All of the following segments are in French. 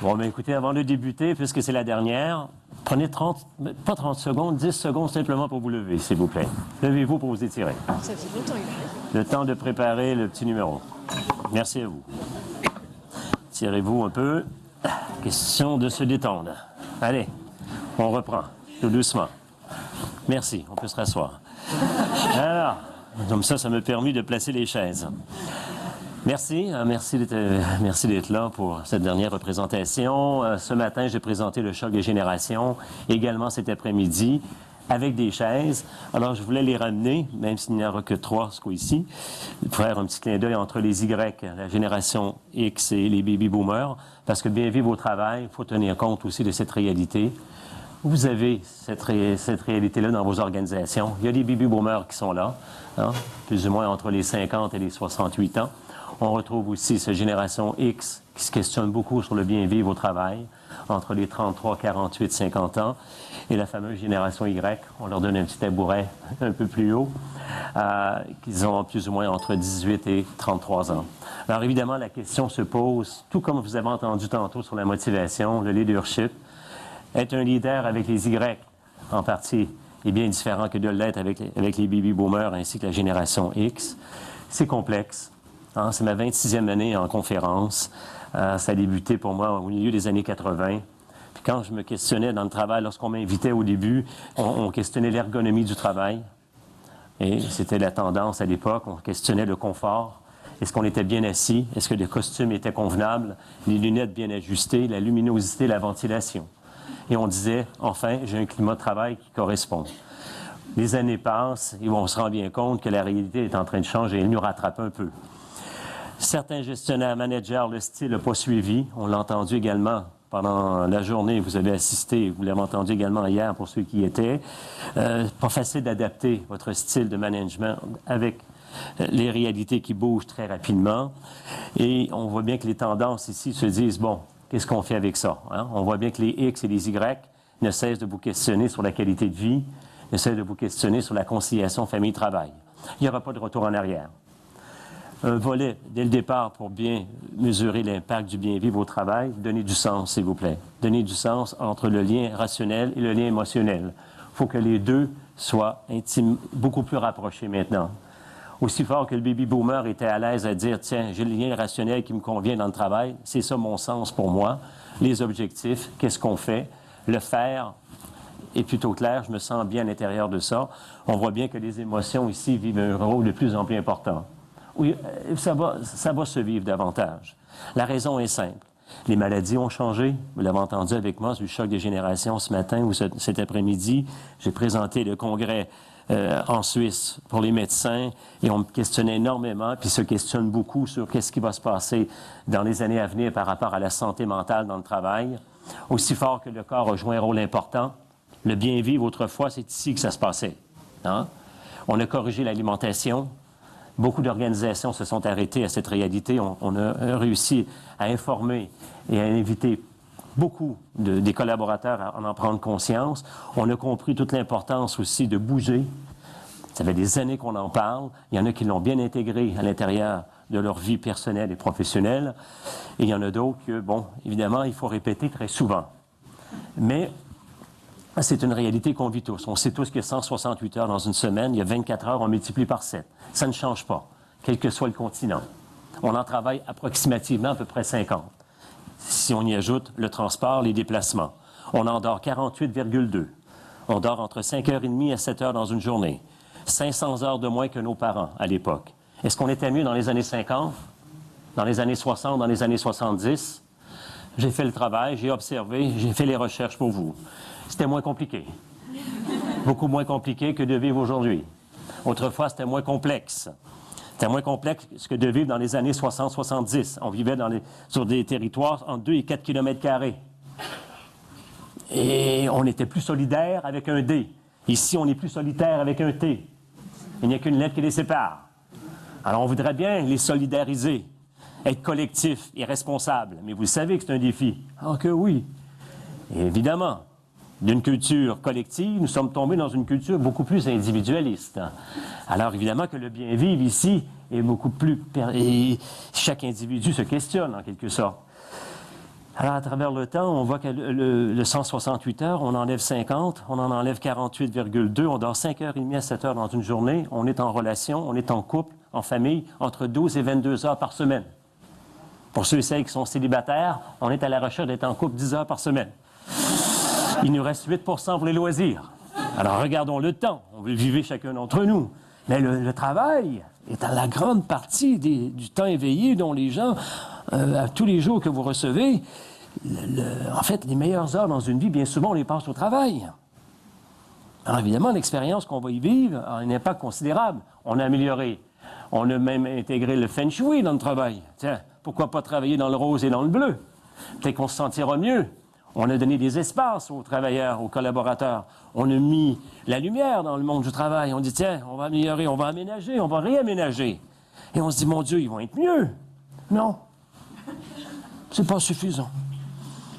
Bon, mais écoutez, avant de débuter, puisque c'est la dernière, prenez 30, pas 30 secondes, 10 secondes simplement pour vous lever, s'il vous plaît. Levez-vous pour vous étirer. Ça fait longtemps, Le temps de préparer le petit numéro. Merci à vous. Tirez-vous un peu. Question de se détendre. Allez, on reprend, tout doucement. Merci, on peut se rasseoir. Alors, comme ça m'a permis de placer les chaises. Merci d'être là pour cette dernière représentation. Ce matin, j'ai présenté le choc des générations, également cet après-midi, avec des chaises. Alors, je voulais les ramener, même s'il n'y en aura que 3 ce coup-ci, pour faire un petit clin d'œil entre les Y, la génération X et les baby-boomers, parce que bien vivre au travail, il faut tenir compte aussi de cette réalité. Vous avez cette réalité-là dans vos organisations. Il y a des baby-boomers qui sont là, hein, plus ou moins entre les 50 et les 68 ans. On retrouve aussi cette génération X qui se questionne beaucoup sur le bien-vivre au travail, entre les 33, 48, 50 ans. Et la fameuse génération Y, on leur donne un petit tabouret un peu plus haut, qu'ils ont plus ou moins entre 18 et 33 ans. Alors évidemment, la question se pose, tout comme vous avez entendu tantôt sur la motivation, le leadership. Être un leader avec les Y, en partie, est bien différent que de l'être avec les baby-boomers ainsi que la génération X. C'est complexe. Hein, c'est ma 26e année en conférence. Ça a débuté pour moi au milieu des années 80. Puis quand je me questionnais dans le travail, lorsqu'on m'invitait au début, on questionnait l'ergonomie du travail. Et c'était la tendance à l'époque. On questionnait le confort. Est-ce qu'on était bien assis? Est-ce que le costume était convenable? Les lunettes bien ajustées? La luminosité, la ventilation? Et on disait, enfin, j'ai un climat de travail qui correspond. Les années passent et on se rend bien compte que la réalité est en train de changer et elle nous rattrape un peu. Certains gestionnaires, managers, le style n'a pas suivi. On l'a entendu également pendant la journée. Vous avez assisté, vous l'avez entendu également hier pour ceux qui y étaient. Pas facile d'adapter votre style de management avec les réalités qui bougent très rapidement. Et on voit bien que les tendances ici se disent, bon, qu'est-ce qu'on fait avec ça? Hein? On voit bien que les X et les Y ne cessent de vous questionner sur la qualité de vie, ne cessent de vous questionner sur la conciliation famille-travail. Il n'y aura pas de retour en arrière. Un volet, dès le départ, pour bien mesurer l'impact du bien-vivre au travail, donnez du sens, s'il vous plaît. Donnez du sens entre le lien rationnel et le lien émotionnel. Il faut que les deux soient intimes, beaucoup plus rapprochés maintenant. Aussi fort que le baby-boomer était à l'aise à dire « Tiens, j'ai le lien rationnel qui me convient dans le travail, c'est ça mon sens pour moi. Les objectifs, qu'est-ce qu'on fait? Le faire est plutôt clair, je me sens bien à l'intérieur de ça. » On voit bien que les émotions ici vivent un rôle de plus en plus important. Oui, ça va se vivre davantage. La raison est simple. Les maladies ont changé. Vous l'avez entendu avec moi sur le choc des générations ce matin ou cet après-midi. J'ai présenté le congrès en Suisse pour les médecins et on me questionnait énormément puis se questionne beaucoup sur qu'est-ce qui va se passer dans les années à venir par rapport à la santé mentale dans le travail. Aussi fort que le corps a joué un rôle important, le bien-vivre autrefois, c'est ici que ça se passait. Hein? On a corrigé l'alimentation. Beaucoup d'organisations se sont arrêtées à cette réalité. On a réussi à informer et à inviter beaucoup des collaborateurs à en prendre conscience. On a compris toute l'importance aussi de bouger. Ça fait des années qu'on en parle. Il y en a qui l'ont bien intégré à l'intérieur de leur vie personnelle et professionnelle. Et il y en a d'autres que, bon, évidemment, il faut répéter très souvent. Mais c'est une réalité qu'on vit tous. On sait tous qu'il y a 168 heures dans une semaine. Il y a 24 heures, on multiplie par 7. Ça ne change pas, quel que soit le continent. On en travaille approximativement à peu près 50. Si on y ajoute le transport, les déplacements. On en dort 48,2. On dort entre 5h30 et 7 heures dans une journée. 500 heures de moins que nos parents à l'époque. Est-ce qu'on était mieux dans les années 50, dans les années 60, dans les années 70? J'ai fait le travail, j'ai observé, j'ai fait les recherches pour vous. C'était moins compliqué. Beaucoup moins compliqué que de vivre aujourd'hui. Autrefois, c'était moins complexe. C'était moins complexe que de vivre dans les années 60-70. On vivait sur des territoires entre 2 et 4 km². Et on était plus solidaire avec un D. Ici, on est plus solitaire avec un T. Il n'y a qu'une lettre qui les sépare. Alors, on voudrait bien les solidariser, être collectif et responsable. Mais vous savez que c'est un défi. Ah que oui. Et évidemment, d'une culture collective, nous sommes tombés dans une culture beaucoup plus individualiste. Alors, évidemment que le bien-vivre ici est beaucoup plus... Et chaque individu se questionne, en quelque sorte. Alors, à travers le temps, on voit que le 168 heures, on enlève 50, on en enlève 48,2, on dort 5h30 à 7 heures dans une journée, on est en relation, on est en couple, en famille, entre 12 et 22 heures par semaine. Pour ceux et celles qui sont célibataires, on est à la recherche d'être en couple 10 heures par semaine. Il nous reste 8 pour les loisirs. Alors, regardons le temps. On veut vivre chacun d'entre nous. Mais le travail est à la grande partie du temps éveillé dont les gens, à tous les jours que vous recevez, en fait, les meilleures heures dans une vie, bien souvent, on les passe au travail. Alors, évidemment, l'expérience qu'on va y vivre a un impact considérable. On a amélioré. On a même intégré le feng shui dans le travail. Tiens, pourquoi pas travailler dans le rose et dans le bleu? Peut-être qu'on se sentira mieux. On a donné des espaces aux travailleurs, aux collaborateurs. On a mis la lumière dans le monde du travail. On dit, tiens, on va améliorer, on va aménager, on va réaménager. Et on se dit, mon Dieu, ils vont être mieux. Non. C'est pas suffisant.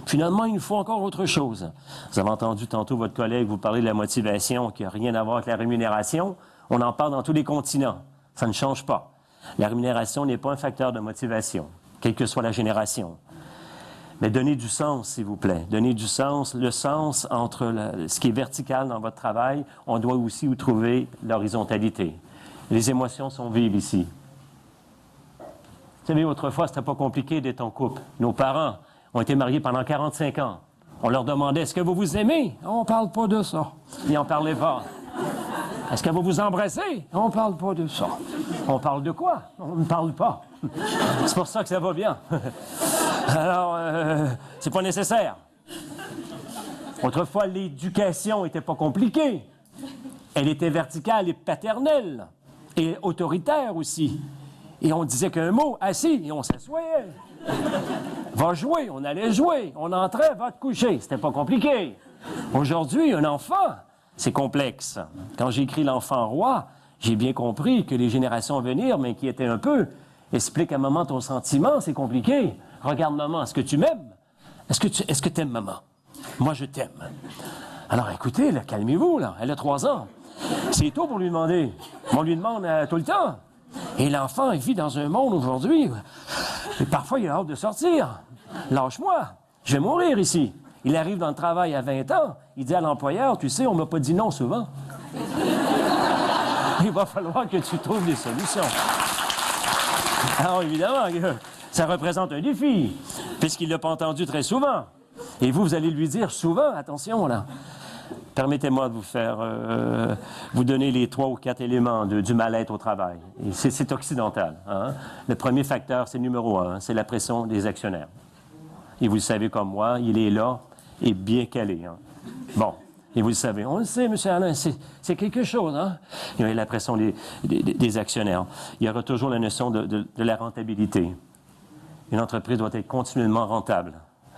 Finalement, il nous faut encore autre chose. Vous avez entendu tantôt votre collègue vous parler de la motivation qui n'a rien à voir avec la rémunération. On en parle dans tous les continents. Ça ne change pas. La rémunération n'est pas un facteur de motivation, quelle que soit la génération. Mais donnez du sens, s'il vous plaît. Donnez du sens, le sens entre ce qui est vertical dans votre travail. On doit aussi y trouver l'horizontalité. Les émotions sont vives ici. Vous savez, autrefois, c'était pas compliqué d'être en couple. Nos parents ont été mariés pendant 45 ans. On leur demandait, est-ce que vous vous aimez? On ne parle pas de ça. Ils n'en parlaient pas. Est-ce que vous vous embrassez? On ne parle pas de ça. On parle de quoi? On ne parle pas. C'est pour ça que ça va bien. Alors, c'est pas nécessaire. Autrefois, l'éducation n'était pas compliquée. Elle était verticale et paternelle. Et autoritaire aussi. Et on disait qu'un mot, assis, et on s'assoyait. Va jouer, on allait jouer. On entrait, va te coucher. C'était pas compliqué. Aujourd'hui, un enfant, c'est complexe. Quand j'ai écrit L'enfant roi, j'ai bien compris que les générations à venir m'inquiétaient un peu. Explique à maman ton sentiment, c'est compliqué. Regarde maman, est-ce que tu m'aimes? Est-ce que tu aimes maman? Moi, je t'aime. Alors écoutez, là, calmez-vous, là. Elle a 3 ans. C'est tôt pour lui demander. On lui demande tout le temps. Et l'enfant, il vit dans un monde aujourd'hui. Et parfois, il a hâte de sortir. Lâche-moi, je vais mourir ici. Il arrive dans le travail à 20 ans. Il dit à l'employeur, tu sais, on m'a pas dit non souvent. Il va falloir que tu trouves des solutions. Alors, évidemment, ça représente un défi, puisqu'il ne l'a pas entendu très souvent. Et vous allez lui dire souvent, attention, là. Permettez-moi de vous donner les 3 ou 4 éléments du mal-être au travail. Et c'est occidental. Hein? Le premier facteur, c'est numéro 1, c'est la pression des actionnaires. Et vous le savez comme moi, il est là et bien calé. Hein? Bon, et vous le savez. On le sait, M. Alain, c'est quelque chose. Hein? Il y a la pression des actionnaires. Il y aura toujours la notion de la rentabilité. Une entreprise doit être continuellement rentable.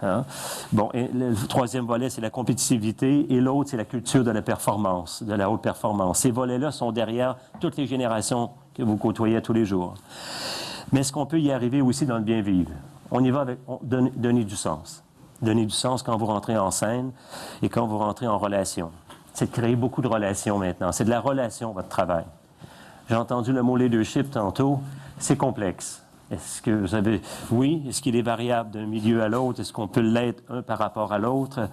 Hein? Bon, et le troisième volet, c'est la compétitivité, et l'autre, c'est la culture de la performance, de la haute performance. Ces volets-là sont derrière toutes les générations que vous côtoyez tous les jours. Mais est-ce qu'on peut y arriver aussi dans le bien vivre? On y va avec donner du sens. Donner du sens quand vous rentrez en scène et quand vous rentrez en relation. C'est de créer beaucoup de relations maintenant. C'est de la relation, votre travail. J'ai entendu le mot leadership tantôt. C'est complexe. Est-ce que vous avez... Oui, est-ce qu'il est variable d'un milieu à l'autre? Est-ce qu'on peut l'être un par rapport à l'autre?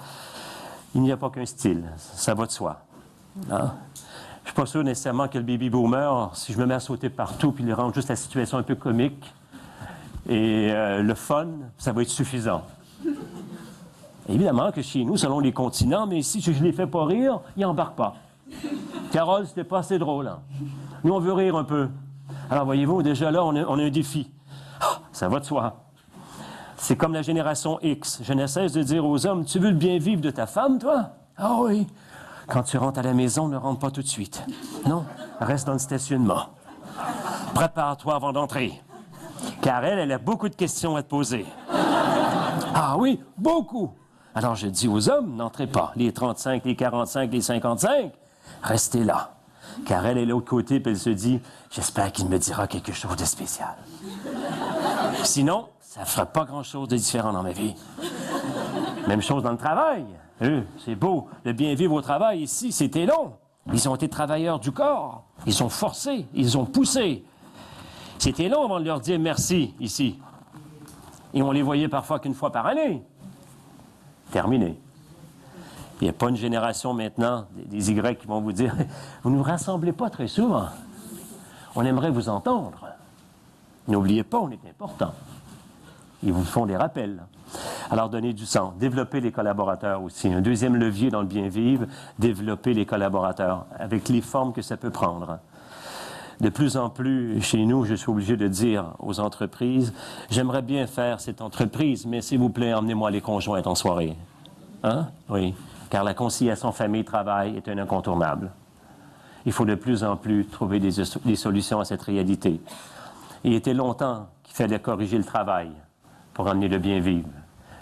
Il n'y a pas qu'un style. Ça va de soi. Hein? Je ne suis pas sûr nécessairement que le baby boomer, si je me mets à sauter partout puis il rend juste la situation un peu comique et le fun, ça va être suffisant. Évidemment que chez nous, selon les continents, mais si je ne les fais pas rire, ils n'embarquent pas. Carole, c'était pas assez drôle. Hein? Nous, on veut rire un peu. Alors, voyez-vous, déjà là, on a un défi. Ça va de soi. C'est comme la génération X. Je ne cesse de dire aux hommes, tu veux le bien vivre de ta femme, toi? Ah oui. Quand tu rentres à la maison, ne rentre pas tout de suite. Non, reste dans le stationnement. Prépare-toi avant d'entrer. Car elle a beaucoup de questions à te poser. Ah oui, beaucoup. Alors je dis aux hommes, n'entrez pas. Les 35, les 45, les 55, restez là. Car elle est de l'autre côté, puis elle se dit, j'espère qu'il me dira quelque chose de spécial. Sinon, ça ne fera pas grand-chose de différent dans ma vie. Même chose dans le travail. C'est beau. Le bien vivre au travail, ici, c'était long. Ils ont été travailleurs du corps. Ils ont forcé. Ils ont poussé. C'était long avant de leur dire merci, ici. Et on les voyait parfois qu'une fois par année. Terminé. Il n'y a pas une génération maintenant, des Y qui vont vous dire « Vous ne nous rassemblez pas très souvent. On aimerait vous entendre. N'oubliez pas, on est important. » Ils vous font des rappels. Alors, donner du sens. Développer les collaborateurs aussi. Un deuxième levier dans le bien-vivre, développer les collaborateurs avec les formes que ça peut prendre. De plus en plus, chez nous, je suis obligé de dire aux entreprises, j'aimerais bien faire cette entreprise, mais s'il vous plaît, emmenez-moi les conjointes en soirée. Hein? Oui. Car la conciliation famille-travail est un incontournable. Il faut de plus en plus trouver des solutions à cette réalité. Il était longtemps qu'il fallait corriger le travail pour amener le bien-vivre.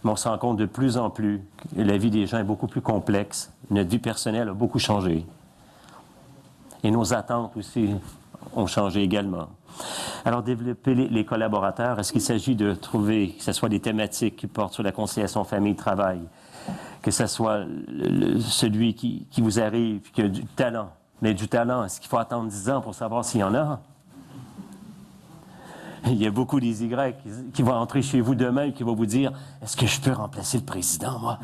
Mais on se rend compte de plus en plus que la vie des gens est beaucoup plus complexe. Notre vie personnelle a beaucoup changé. Et nos attentes aussi ont changé également. Alors, développer les collaborateurs, est-ce qu'il s'agit de trouver, que ce soit des thématiques qui portent sur la conciliation famille-travail, que ce soit celui qui vous arrive, qui a du talent. Mais du talent, est-ce qu'il faut attendre 10 ans pour savoir s'il y en a? Il y a beaucoup des Y qui vont entrer chez vous demain et qui vont vous dire « Est-ce que je peux remplacer le président, moi? »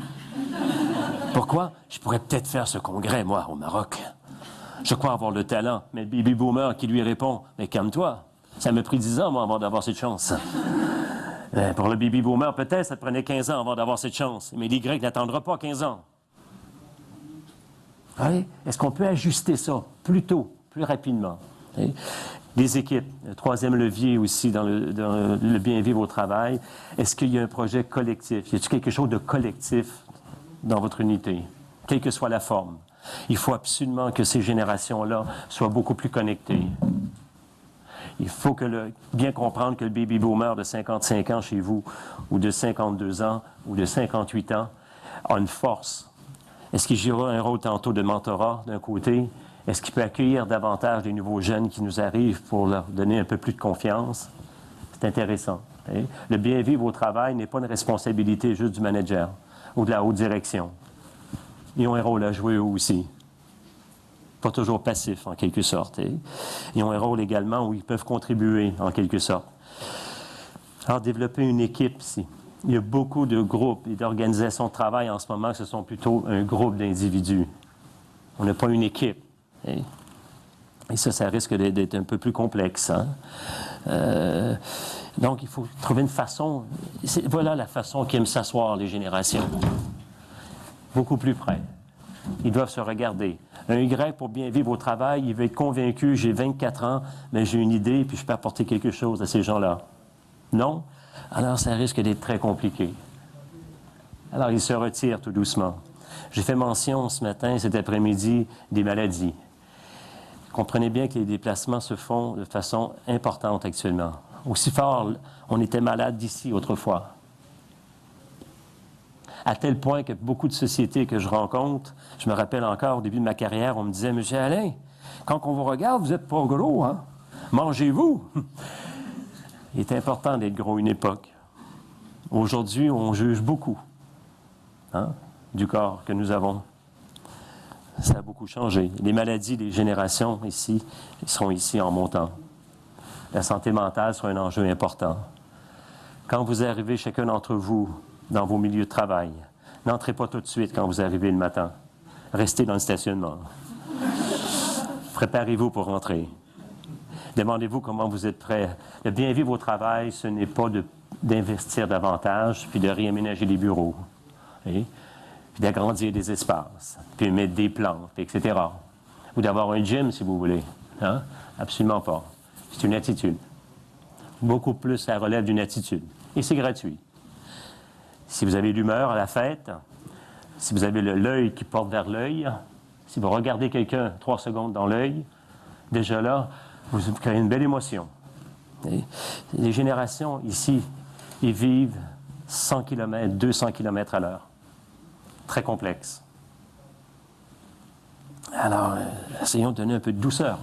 Pourquoi? Je pourrais peut-être faire ce congrès, moi, au Maroc. Je crois avoir le talent. Mais le baby boomer qui lui répond « Mais calme-toi, ça m'a pris 10 ans, moi, avant d'avoir cette chance. » Pour le baby boomer, peut-être, ça te prenait 15 ans avant d'avoir cette chance. Mais l'Y n'attendra pas 15 ans. Oui? Est-ce qu'on peut ajuster ça plus tôt, plus rapidement? Oui? Les équipes, le troisième levier aussi dans le bien-vivre au travail. Est-ce qu'il y a un projet collectif? Y a-t-il quelque chose de collectif dans votre unité, quelle que soit la forme? Il faut absolument que ces générations-là soient beaucoup plus connectées. Il faut bien comprendre que le baby boomer de 55 ans chez vous, ou de 52 ans, ou de 58 ans, a une force. Est-ce qu'il jouera un rôle tantôt de mentorat d'un côté? Est-ce qu'il peut accueillir davantage les nouveaux jeunes qui nous arrivent pour leur donner un peu plus de confiance? C'est intéressant. Okay? Le bien-vivre au travail n'est pas une responsabilité juste du manager ou de la haute direction. Ils ont un rôle à jouer eux aussi. Pas toujours passif, en quelque sorte. Ils ont un rôle également où ils peuvent contribuer, en quelque sorte. Alors, développer une équipe ici. Il y a beaucoup de groupes et d'organisations de travail en ce moment, ce sont plutôt un groupe d'individus. On n'a pas une équipe. Et ça risque d'être un peu plus complexe. Hein? Donc, il faut trouver une façon. Voilà la façon qu'aiment s'asseoir les générations. Beaucoup plus près. Ils doivent se regarder. Un Y, pour bien vivre au travail, il va être convaincu, j'ai 24 ans, mais j'ai une idée, puis je peux apporter quelque chose à ces gens-là. Non? Alors, ça risque d'être très compliqué. Alors, il se retire tout doucement. J'ai fait mention ce matin, cet après-midi, des maladies. Comprenez bien que les déplacements se font de façon importante actuellement. Aussi fort, on était malade d'ici autrefois. À tel point que beaucoup de sociétés que je rencontre, je me rappelle encore au début de ma carrière, on me disait « Monsieur Alain, quand on vous regarde, vous n'êtes pas gros, hein? Mangez-vous! » Il est important d'être gros une époque. Aujourd'hui, on juge beaucoup du corps que nous avons. Ça a beaucoup changé. Les maladies des générations ici seront ici en montant. La santé mentale sera un enjeu important. Quand vous arrivez, chacun d'entre vous, dans vos milieux de travail, n'entrez pas tout de suite quand vous arrivez le matin. Restez dans le stationnement. Préparez-vous pour rentrer. Demandez-vous comment vous êtes prêts. Le bien vivre au travail, ce n'est pas d'investir davantage puis de réaménager les bureaux. Puis d'agrandir des espaces, puis mettre des plantes, etc. Ou d'avoir un gym, si vous voulez. Hein? Absolument pas. C'est une attitude. Beaucoup plus, ça relève d'une attitude. Et c'est gratuit. Si vous avez l'humeur à la fête, si vous avez l'œil qui porte vers l'œil, si vous regardez quelqu'un 3 secondes dans l'œil, déjà là, vous créez une belle émotion. Et les générations ici, ils vivent 100 km, 200 km à l'heure. Très complexe. Alors, essayons de donner un peu de douceur.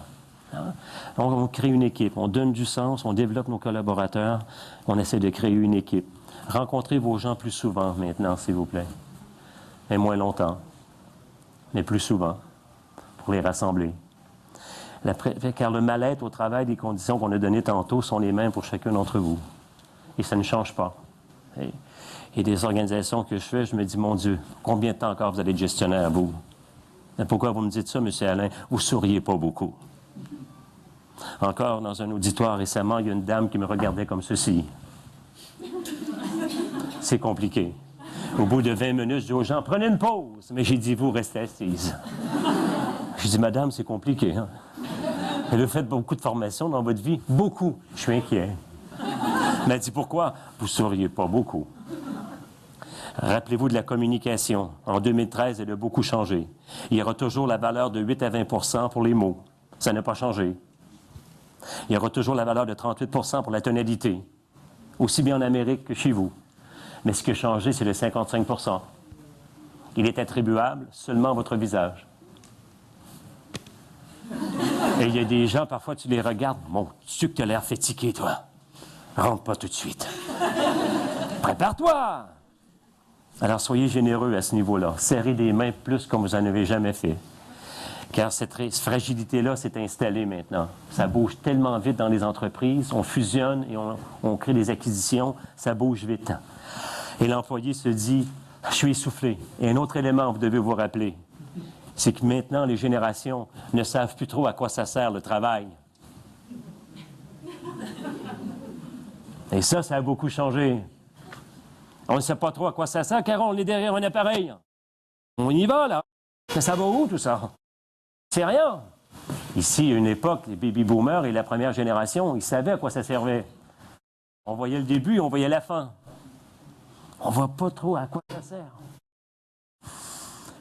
Hein? Donc, on crée une équipe, on donne du sens, on développe nos collaborateurs, on essaie de créer une équipe. Rencontrez vos gens plus souvent maintenant, s'il vous plaît. Et moins longtemps, mais plus souvent, pour les rassembler. Car le mal-être au travail, des conditions qu'on a données tantôt sont les mêmes pour chacun d'entre vous. Et ça ne change pas. Et des organisations que je fais, je me dis, mon Dieu, combien de temps encore vous allez être gestionnaire, vous? Pourquoi vous me dites ça, M. Alain? Vous ne souriez pas beaucoup. Encore dans un auditoire récemment, il y a une dame qui me regardait comme ceci. C'est compliqué. Au bout de 20 minutes, je dis aux gens, prenez une pause. Mais j'ai dit, vous restez assise. Je dis, madame, c'est compliqué. Hein? Elle a fait beaucoup de formations dans votre vie. Beaucoup. Je suis inquiet. Elle m'a dit, pourquoi? Vous ne souriez pas beaucoup. Rappelez-vous de la communication. En 2013, elle a beaucoup changé. Il y aura toujours la valeur de 8 à 20 pour les mots. Ça n'a pas changé. Il y aura toujours la valeur de 38 pour la tonalité, aussi bien en Amérique que chez vous. Mais ce qui a changé, c'est le 55 %. Il est attribuable seulement à votre visage. Et il y a des gens, parfois, tu les regardes. Mon Dieu, que tu as l'air fatigué, toi. Rentre pas tout de suite. Prépare-toi! Alors, soyez généreux à ce niveau-là. Serrez des mains plus comme vous n'en avez jamais fait. Car cette fragilité-là s'est installée maintenant. Ça bouge tellement vite dans les entreprises. On fusionne et on crée des acquisitions. Ça bouge vite. Et l'employé se dit, je suis essoufflé. Et un autre élément, vous devez vous rappeler, c'est que maintenant, les générations ne savent plus trop à quoi ça sert le travail. Et ça a beaucoup changé. On ne sait pas trop à quoi ça sert, car on est derrière un appareil. On y va, là. Mais ça va où, tout ça? C'est rien. Ici, à une époque, les baby-boomers et la première génération, ils savaient à quoi ça servait. On voyait le début, on voyait la fin. On ne voit pas trop à quoi ça sert.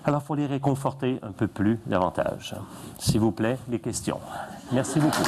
Alors, il faut les réconforter un peu plus davantage. S'il vous plaît, les questions. Merci beaucoup.